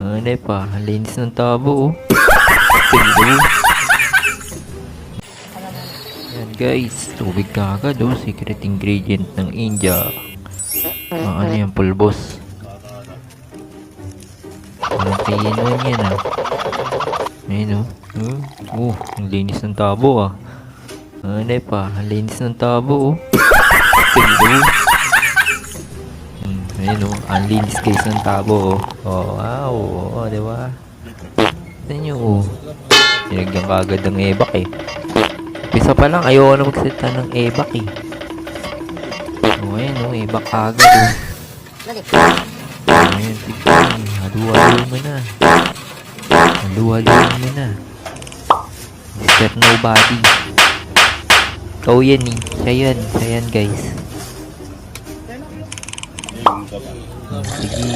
Ano pa? Ang linis ng tabo, oh. Tingnan. Yan guys, tubig kagad, oh. Secret ingredient ng India. Ano yan, pulbos. Ang tinuan yan, ah. Ayun, oh. Ang linis ng tabo, ah. Ano pa? Ang linis ng tabo, oh. Tingnan. Ayun, oh. Ang linis guys ng tabo, oh. Oh, wow. Oh, diba? Tignan nyo, oh. Sinagyan kagad ng ebak, eh. Pisa pa lang, ayoko na magsalita ng ebak, eh. Oh, ayun, oh. Ebak kagad, oh. Ayun, tignan. Halu-haluin mo na. Halu-haluin mo na. Mr. Nobody. Ikaw yan, eh. Siya yan, guys. Sige.